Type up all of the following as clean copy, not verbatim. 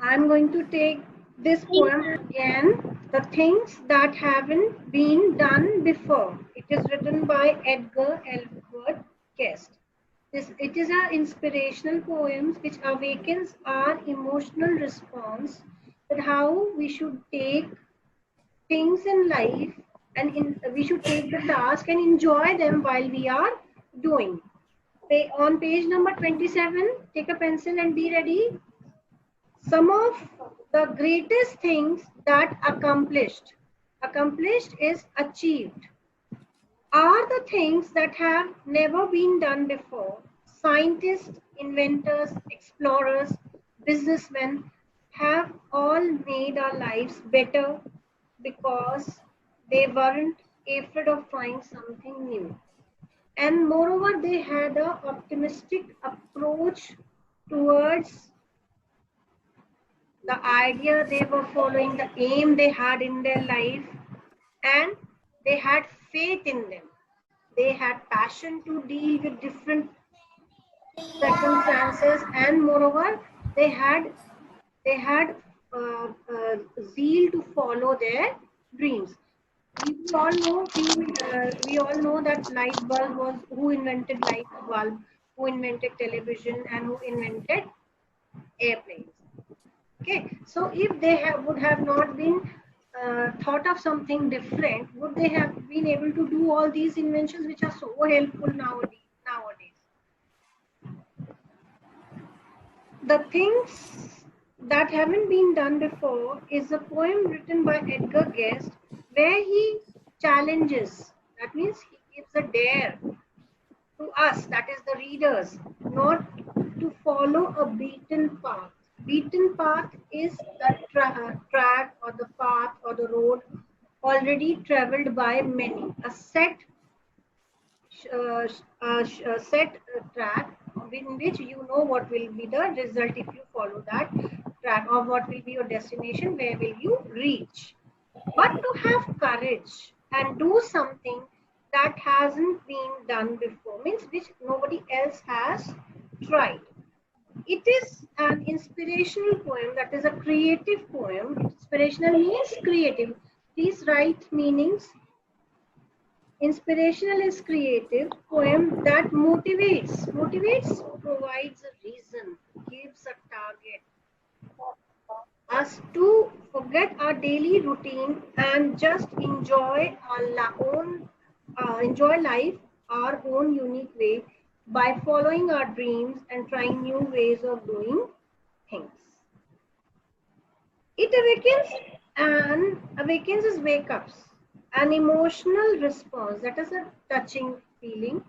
I'm going to take this poem again, The Things That Haven't Been Done Before. It is written by Edgar Allan Guest. It is an inspirational poem which awakens our emotional response that how we should take things in life and we should take the task and enjoy them while we are doing. On page number 27, take a pencil and be ready. Some of the greatest things that accomplished is achieved, are the things that have never been done before. Scientists, inventors, explorers, businessmen have all made our lives better because they weren't afraid of trying something new. And moreover, they had an optimistic approach towards the idea they were following, the aim they had in their life, and they had faith in them. They had passion to deal with different circumstances, and moreover, they had zeal to follow their dreams. We all know that light bulb was who invented light bulb, who invented television, and who invented airplanes. Okay, so if they would have not been thought of something different, would they have been able to do all these inventions which are so helpful nowadays? The things that haven't been done before is a poem written by Edgar Guest where he challenges, that means he gives a dare to us, that is the readers, not to follow a beaten path. Beaten path is the track or the path or the road already traveled by many. A set track in which you know what will be the result if you follow that track, or what will be your destination, where will you reach. But to have courage and do something that hasn't been done before, means which nobody else has tried. It is an inspirational poem, that is a creative poem. Inspirational means creative. Please write meanings. Inspirational is creative poem that motivates. Motivates provides a reason, gives a target. Us to forget our daily routine and just enjoy enjoy life our own unique way by following our dreams and trying new ways of doing things. It awakens as wake ups, an emotional response, that is a touching feeling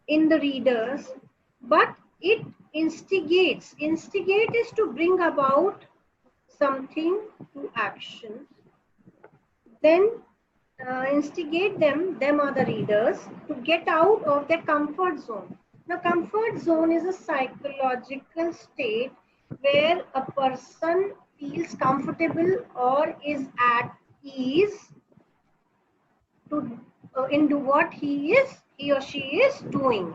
in the readers, but it instigates. Instigate is to bring about something to action. Then instigate them are the readers, to get out of their comfort zone. Now, comfort zone is a psychological state where a person feels comfortable or is at ease to into what he or she is doing,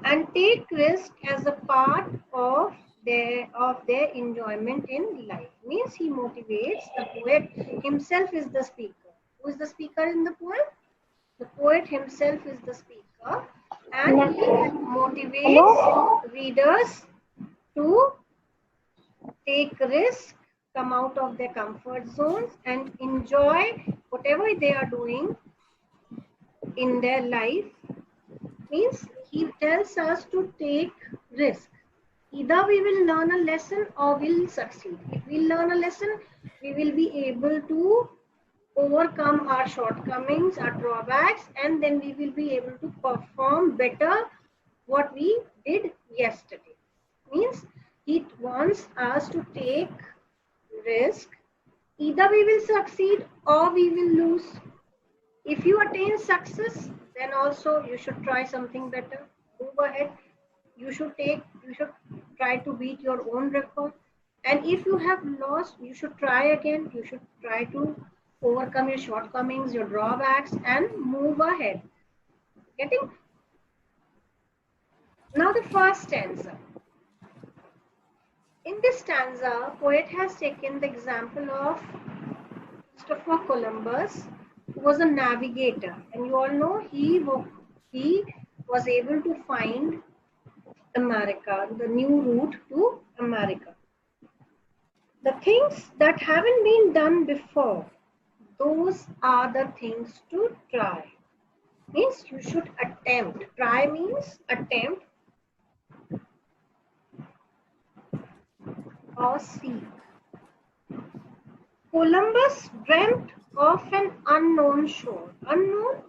and take risk as a part of their enjoyment in life. Means he motivates. The poet himself is the speaker. Who is the speaker in the poem? The poet himself is the speaker, and he motivates readers to take risk, come out of their comfort zones, and enjoy whatever they are doing in their life. Means he tells us to take risk. Either we will learn a lesson or we'll succeed. If we learn a lesson, we will be able to overcome our shortcomings, our drawbacks, and then we will be able to perform better what we did yesterday. Means it wants us to take risk. Either we will succeed or we will lose. If you attain success, then also you should try something better. Move ahead. You should try to beat your own record. And if you have lost, you should try again. You should try to overcome your shortcomings, your drawbacks, and move ahead. Getting? Now the first stanza. In this stanza, poet has taken the example of Christopher Columbus, who was a navigator, and you all know he was able to find America, the new route to America. The things that haven't been done before, those are the things to try. Means you should attempt. Try means attempt or seek. Columbus dreamt of an unknown shore. Unknown,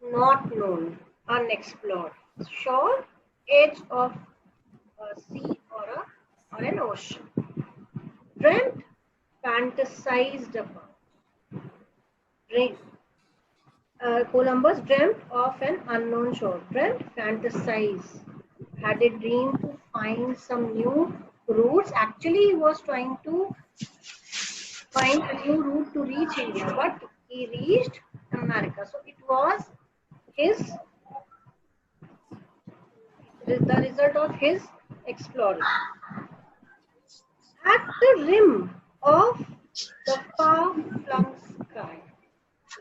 not known, unexplored. Shore, edge of a sea or an ocean. Dreamt, fantasized about. Columbus dreamt of an unknown shore. Dreamt, fantasized. Had a dream to find some new routes. Actually, he was trying to find a new route to reach India, but he reached America. So it was the result of his exploring. At the rim of the far-flung sky,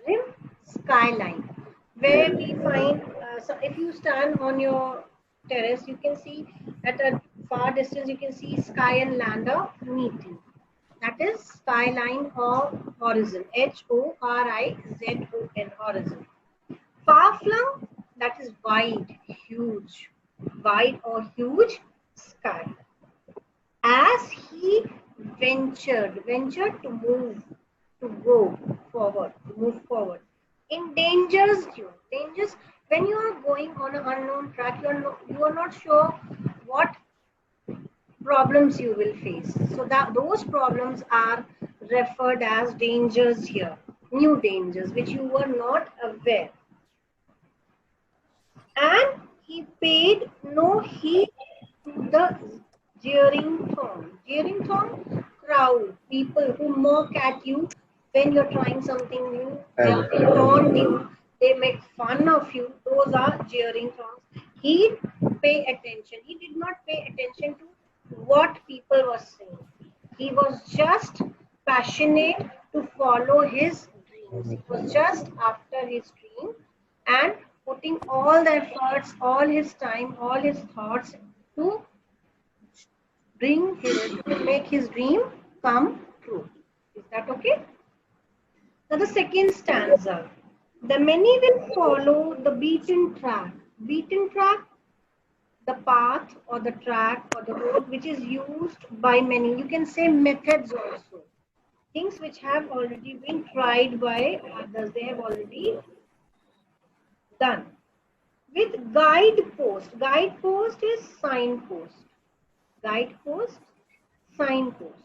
rim, skyline, where we find, so if you stand on your terrace, you can see at a far distance, you can see sky and land are meeting. That is skyline or horizon, Horizon, horizon. Far-flung, that is wide or huge sky. As he ventured to move forward, endangers you. Dangers when you are going on an unknown track, you are not sure what problems you will face. So that those problems are referred as dangers here, new dangers which you were not aware. And he paid no heed to the jeering throng, crowd, people who mock at you when you're trying something new. They taunt you, they make fun of you. Those are jeering throngs. He pay attention. He did not pay attention to what people were saying. He was just passionate to follow his dreams. He was just after his dream and putting all the efforts, all his time, all his thoughts to make his dream come true. Is that okay? Now the second stanza. The many will follow the beaten track. Beaten track, the path or the track or the road which is used by many. You can say methods also. Things which have already been tried by others. They have already done. With guidepost. Guidepost is signpost. Guidepost, signpost.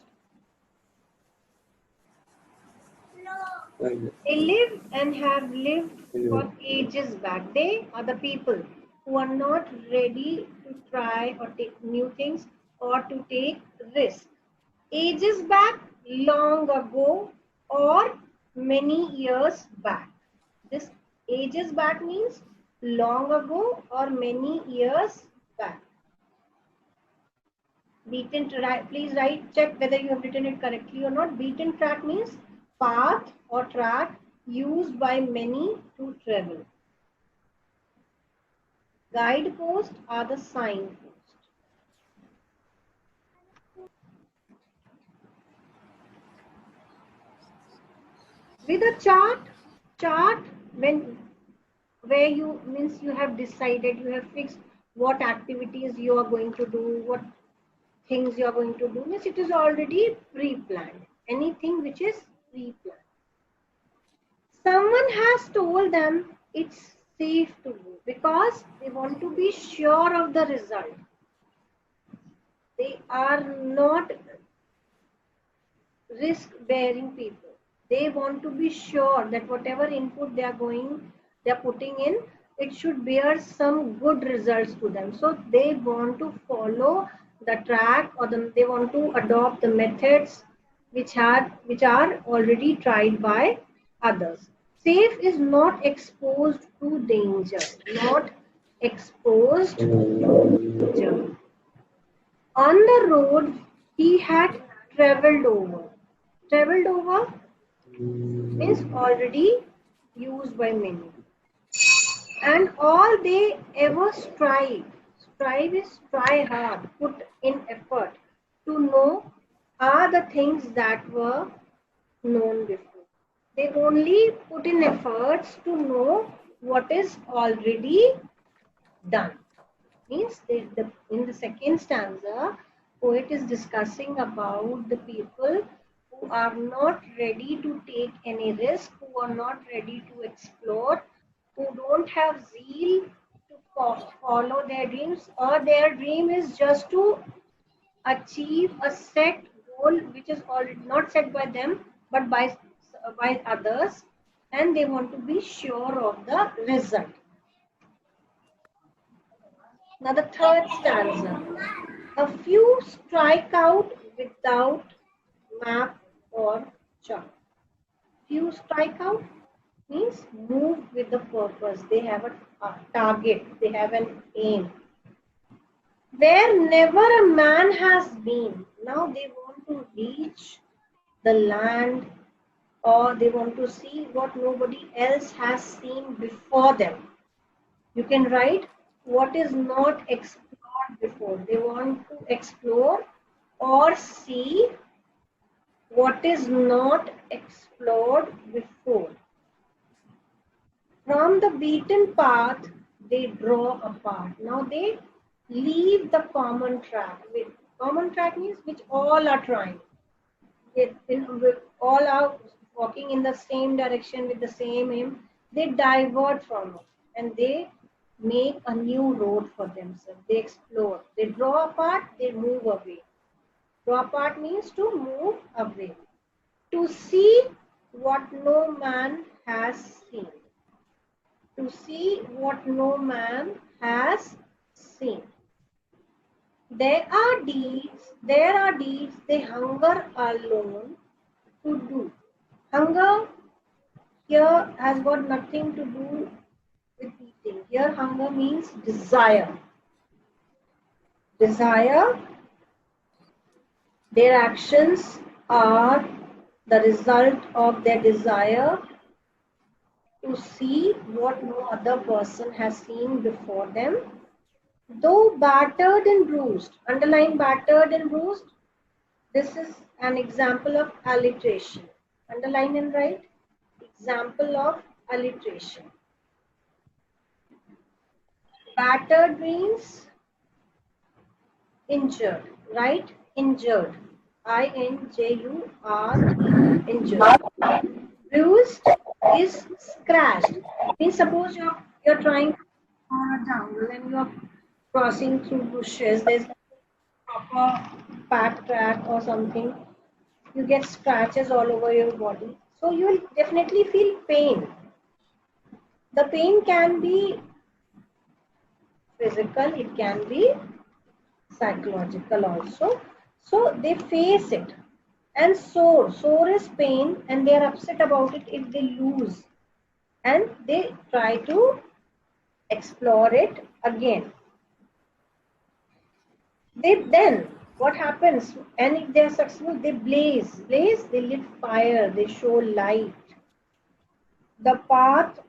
They live and have lived for ages back. They are the people who are not ready to try or take new things or to take risks. Ages back, long ago, or many years back. This ages back means long ago or many years back. Beaten track, please check whether you have written it correctly or not. Beaten track means path or track used by many to travel. Guideposts are the signposts. With a chart where you means you have decided, you have fixed what activities you are going to do, what things you are going to do, means it is already pre-planned. Anything which is pre-planned. Someone has told them it's safe to do because they want to be sure of the result. They are not risk-bearing people. They want to be sure that whatever input they are putting in, it should bear some good results to them. So they want to follow the track or they want to adopt the methods which are already tried by others. Safe is not exposed to danger. Not exposed to danger. On the road He had traveled over. Traveled over is already used by many. And all they ever strive is try hard, put in effort to know are the things that were known before. They only put in efforts to know what is already done. Means in the second stanza, poet is discussing about the people who are not ready to take any risk, who are not ready to explore, who don't have zeal to follow their dreams, or their dream is just to achieve a set goal which is already not set by them but by others, and they want to be sure of the result. Now the third stanza. A few strike out without map or chart. Few strike out means move with the purpose. They have a target. They have an aim. Where never a man has been. Now they want to reach the land, or they want to see what nobody else has seen before them. You can write what is not explored before. They want to explore or see what is not explored before. From the beaten path, they draw apart. Now they leave the common track. Common track means which all are trying. All are walking in the same direction with the same aim. They divert from it and they make a new road for themselves. They explore. They draw apart, they move away. Draw apart means to move away. To see what no man has seen. To see what no man has seen. There are deeds they hunger alone to do. Hunger here has got nothing to do with eating. Here hunger means desire. Desire, their actions are the result of their desire to see what no other person has seen before them. Though battered and bruised, underline battered and bruised, this is an example of alliteration. Underline and write, example of alliteration. Battered means injured, right? Injured. I-N-J-U-R-E, injured. Bruised is scratched. Means suppose you're trying to on a jungle and you're crossing through bushes, there's a proper path track or something, you get scratches all over your body. So you will definitely feel pain. The pain can be physical, it can be psychological also. So they face it. And sore is pain, and they are upset about it if they lose. And they try to explore it again. Then what happens? And if they are successful, they blaze, they lit fire, they show light. The path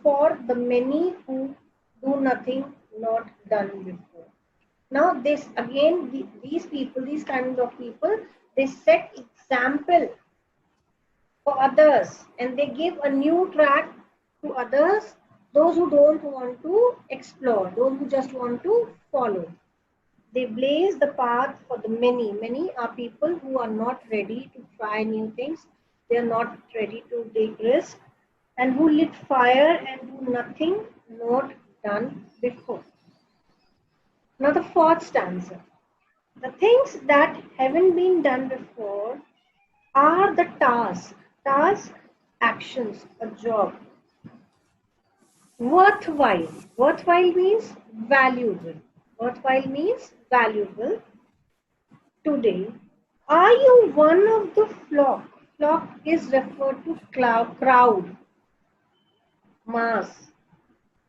for the many who do nothing not done before. Now this again, these people, these kinds of people, they set example for others and they give a new track to others, those who don't want to explore, those who just want to follow. They blaze the path for the many. Many are people who are not ready to try new things. They are not ready to take risks and who lit fire and do nothing not done before. Now the fourth stanza. The things that haven't been done before are the task, actions, a job. Worthwhile. Worthwhile means valuable. Worthwhile means valuable. Today, are you one of the flock? Flock is referred to crowd, mass.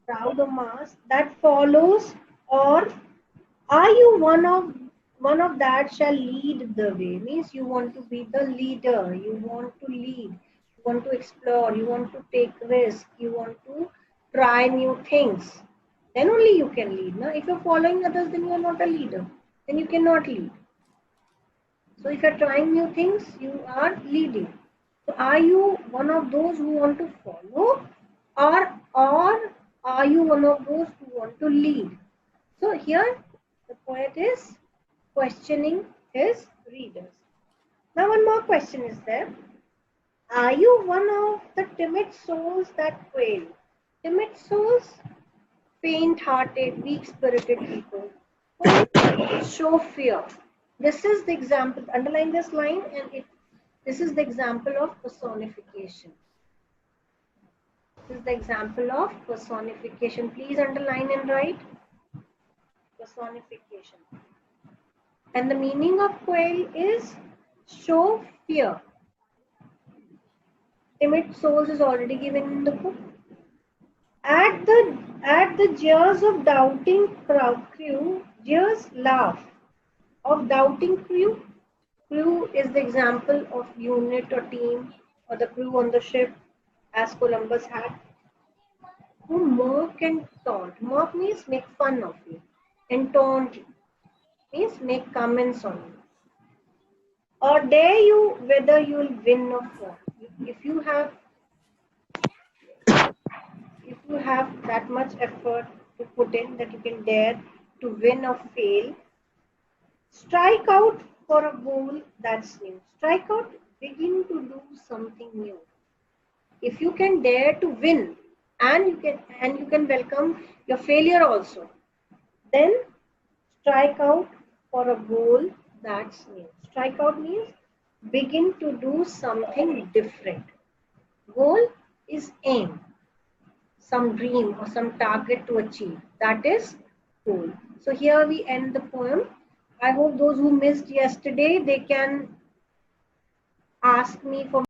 Crowd or mass that follows, or are you one one of that shall lead the way. Means you want to be the leader, you want to lead, you want to explore, you want to take risk, you want to try new things. Then only you can lead. Now, if you're following others, then you are not a leader. Then you cannot lead. So if you're trying new things, you are leading. So are you one of those who want to follow, or are you one of those who want to lead? So here the poet is questioning his readers. Now one more question is there. Are you one of the timid souls that quail? Timid souls, faint-hearted, weak-spirited people who show fear. This is the example. Underline this line, and this is the example of personification. This is the example of personification. Please underline and write personification. And the meaning of quail is show fear. Timid souls is already given in the book. At the jeers of doubting crew, jeers laugh. Of doubting crew, crew is the example of unit or team or the crew on the ship, as Columbus had, who mock and taunt. Mock means make fun of you, and taunt means make comments on you, or dare you whether you will win or fall. If you have that much effort to put in that you can dare to win or fail, strike out for a goal that's new. Strike out, begin to do something new. If you can dare to win, and you can welcome your failure also, then strike out for a goal that's new. Strike out means begin to do something different. Goal is aim, some dream or some target to achieve. That is goal. So here we end the poem. I hope those who missed yesterday, they can ask me for